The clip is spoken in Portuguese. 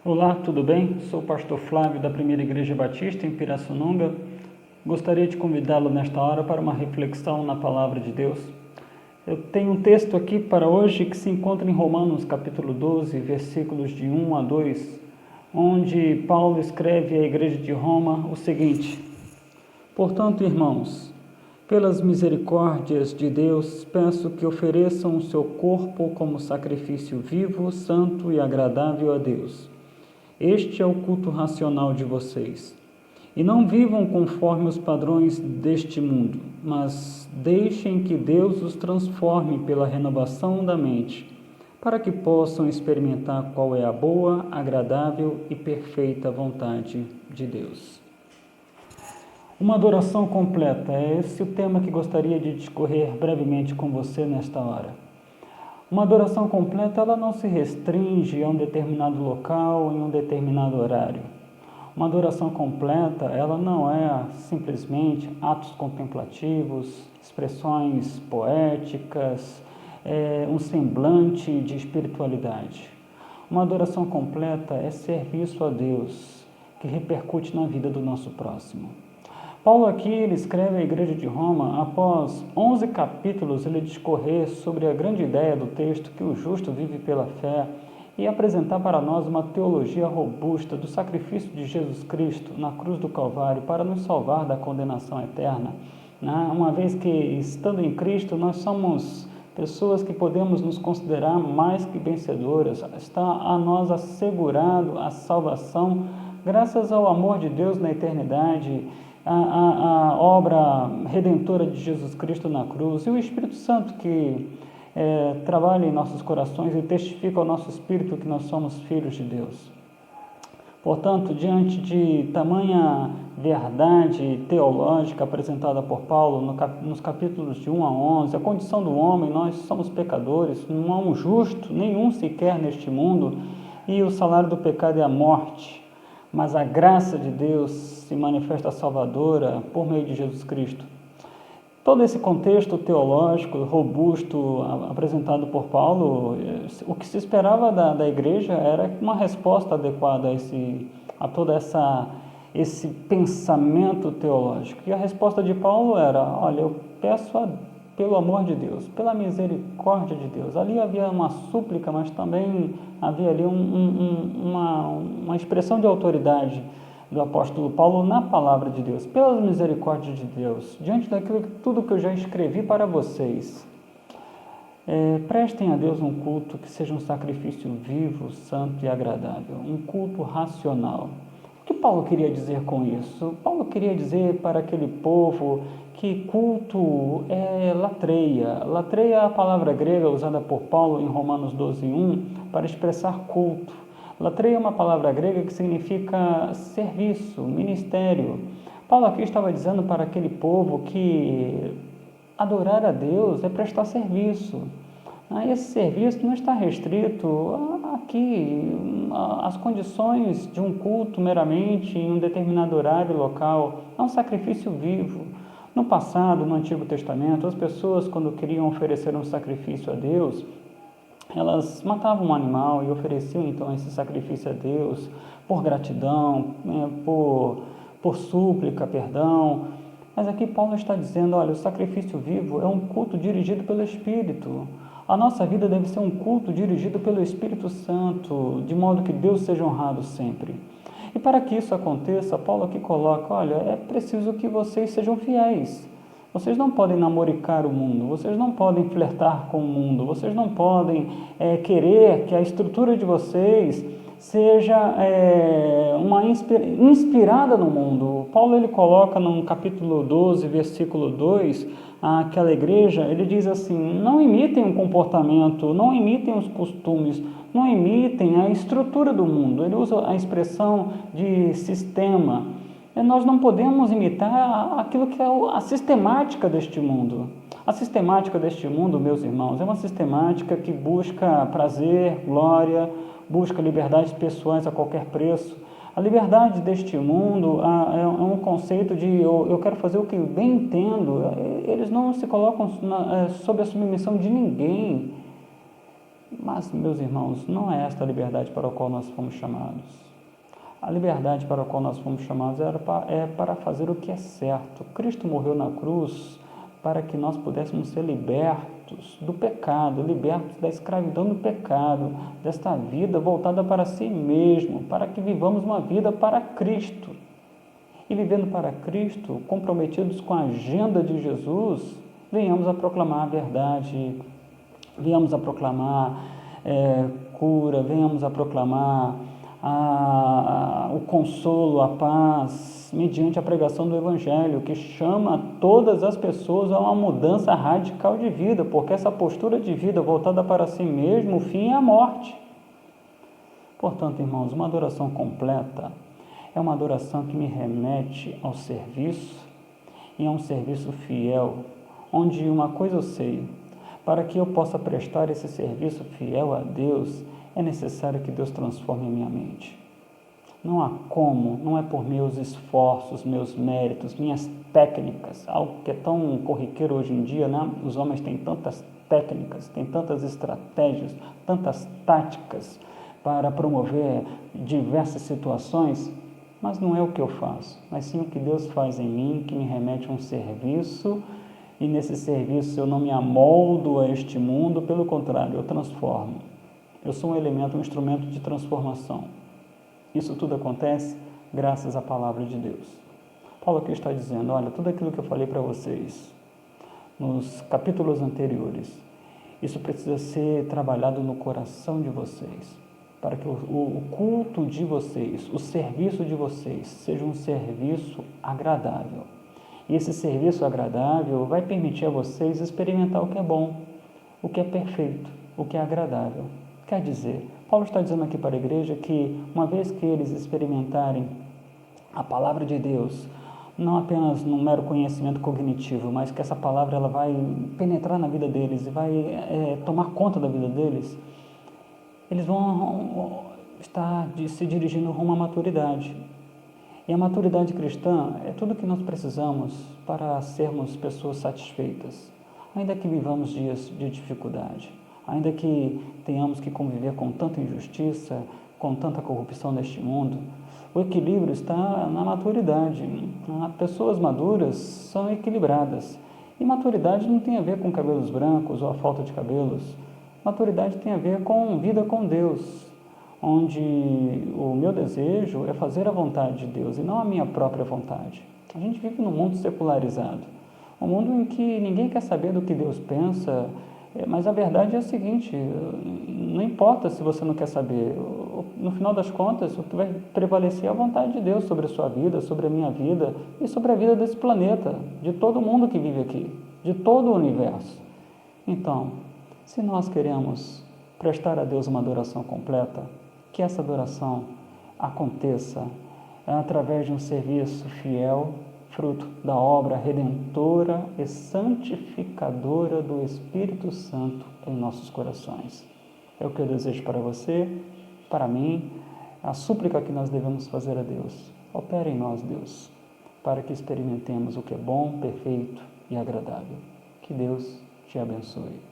Olá, tudo bem? Sou o pastor Flávio da Primeira Igreja Batista em Pirassununga. Gostaria de convidá-lo nesta hora para uma reflexão na Palavra de Deus. Eu tenho um texto aqui para hoje que se encontra em Romanos capítulo 12, versículos de 1 a 2, onde Paulo escreve à Igreja de Roma o seguinte: Portanto, irmãos, pelas misericórdias de Deus, peço que ofereçam o seu corpo como sacrifício vivo, santo e agradável a Deus. Este é o culto racional de vocês. E não vivam conforme os padrões deste mundo, mas deixem que Deus os transforme pela renovação da mente, para que possam experimentar qual é a boa, agradável e perfeita vontade de Deus. Uma adoração completa, é esse o tema que gostaria de discorrer brevemente com você nesta hora. Uma adoração completa, ela não se restringe a um determinado local, em um determinado horário. Uma adoração completa, ela não é simplesmente atos contemplativos, expressões poéticas, um semblante de espiritualidade. Uma adoração completa é serviço a Deus, que repercute na vida do nosso próximo. Paulo aqui ele escreve à Igreja de Roma, após 11 capítulos ele discorrer sobre a grande ideia do texto que o justo vive pela fé e apresentar para nós uma teologia robusta do sacrifício de Jesus Cristo na cruz do Calvário para nos salvar da condenação eterna, né? Uma vez que, estando em Cristo, nós somos pessoas que podemos nos considerar mais que vencedoras, está a nós assegurado a salvação graças ao amor de Deus na eternidade, a obra redentora de Jesus Cristo na cruz e o Espírito Santo que trabalha em nossos corações e testifica ao nosso espírito que nós somos filhos de Deus. Portanto, diante de tamanha verdade teológica apresentada por Paulo nos capítulos de 1 a 11, a condição do homem, nós somos pecadores, não há um justo, nenhum sequer neste mundo, e o salário do pecado é a morte. Mas a graça de Deus se manifesta salvadora por meio de Jesus Cristo. Todo esse contexto teológico robusto apresentado por Paulo, o que se esperava da igreja era uma resposta adequada a todo esse pensamento teológico. E a resposta de Paulo era: olha, eu peço pelo amor de Deus, pela misericórdia de Deus. Ali havia uma súplica, mas também havia ali uma expressão de autoridade do apóstolo Paulo na palavra de Deus, pelas misericórdias de Deus, diante daquilo tudo que eu já escrevi para vocês. Prestem a Deus um culto que seja um sacrifício vivo, santo e agradável, um culto racional. O que Paulo queria dizer com isso? Paulo queria dizer para aquele povo que culto é latreia. Latreia é a palavra grega usada por Paulo em Romanos 12:1 para expressar culto. Latreia é uma palavra grega que significa serviço, ministério. Paulo aqui estava dizendo para aquele povo que adorar a Deus é prestar serviço. Esse serviço não está restrito aqui às condições de um culto meramente em um determinado horário local. É um sacrifício vivo. No passado, no Antigo Testamento, as pessoas, quando queriam oferecer um sacrifício a Deus, elas matavam um animal e ofereciam então esse sacrifício a Deus por gratidão, por súplica, perdão. Mas aqui Paulo está dizendo: olha, o sacrifício vivo é um culto dirigido pelo Espírito. A nossa vida deve ser um culto dirigido pelo Espírito Santo, de modo que Deus seja honrado sempre. E para que isso aconteça, Paulo aqui coloca: olha, é preciso que vocês sejam fiéis. Vocês não podem namoricar o mundo, vocês não podem flertar com o mundo, vocês não podem querer que a estrutura de vocês seja inspirada no mundo. Paulo ele coloca no capítulo 12, versículo 2, àquela igreja, ele diz assim: não imitem o comportamento, não imitem os costumes, não imitem a estrutura do mundo. Ele usa a expressão de sistema. Nós não podemos imitar aquilo que é a sistemática deste mundo. A sistemática deste mundo, meus irmãos, é uma sistemática que busca prazer, glória, busca liberdades pessoais a qualquer preço. A liberdade deste mundo é um conceito de eu quero fazer o que bem entendo. Eles não se colocam sob a submissão de ninguém. Mas, meus irmãos, não é esta a liberdade para a qual nós fomos chamados. A liberdade para a qual nós fomos chamados é para fazer o que é certo. Cristo morreu na cruz para que nós pudéssemos ser libertos do pecado, libertos da escravidão do pecado, desta vida voltada para si mesmo, para que vivamos uma vida para Cristo. E vivendo para Cristo, comprometidos com a agenda de Jesus, venhamos a proclamar a verdade, venhamos a proclamar cura, venhamos a proclamar o consolo, a paz, mediante a pregação do Evangelho, que chama todas as pessoas a uma mudança radical de vida, porque essa postura de vida voltada para si mesmo, o fim é a morte. Portanto, irmãos, uma adoração completa é uma adoração que me remete ao serviço, e a um serviço fiel, onde uma coisa eu sei: para que eu possa prestar esse serviço fiel a Deus, é necessário que Deus transforme a minha mente. Não há como, não é por meus esforços, meus méritos, minhas técnicas, algo que é tão corriqueiro hoje em dia, né? Os homens têm tantas técnicas, têm tantas estratégias, tantas táticas para promover diversas situações, mas não é o que eu faço, mas sim o que Deus faz em mim, que me remete a um serviço, e nesse serviço eu não me amoldo a este mundo, pelo contrário, eu transformo. Eu sou um elemento, um instrumento de transformação. Isso tudo acontece graças à palavra de Deus. Paulo aqui está dizendo, olha, tudo aquilo que eu falei para vocês nos capítulos anteriores, isso precisa ser trabalhado no coração de vocês, para que o culto de vocês, o serviço de vocês, seja um serviço agradável. E esse serviço agradável vai permitir a vocês experimentar o que é bom, o que é perfeito, o que é agradável. Quer dizer, Paulo está dizendo aqui para a igreja que, uma vez que eles experimentarem a palavra de Deus, não apenas num mero conhecimento cognitivo, mas que essa palavra ela vai penetrar na vida deles e vai tomar conta da vida deles, eles vão estar se dirigindo rumo à maturidade. E a maturidade cristã é tudo o que nós precisamos para sermos pessoas satisfeitas, ainda que vivamos dias de dificuldade, ainda que tenhamos que conviver com tanta injustiça, com tanta corrupção neste mundo. O equilíbrio está na maturidade. Pessoas maduras são equilibradas. E maturidade não tem a ver com cabelos brancos ou a falta de cabelos. Maturidade tem a ver com vida com Deus, onde o meu desejo é fazer a vontade de Deus e não a minha própria vontade. A gente vive num mundo secularizado, um mundo em que ninguém quer saber do que Deus pensa, mas a verdade é a seguinte, não importa se você não quer saber, no final das contas, o que vai prevalecer é a vontade de Deus sobre a sua vida, sobre a minha vida e sobre a vida desse planeta, de todo mundo que vive aqui, de todo o universo. Então, se nós queremos prestar a Deus uma adoração completa, que essa adoração aconteça através de um serviço fiel, fruto da obra redentora e santificadora do Espírito Santo em nossos corações. É o que eu desejo para você, para mim, a súplica que nós devemos fazer a Deus. Opera em nós, Deus, para que experimentemos o que é bom, perfeito e agradável. Que Deus te abençoe.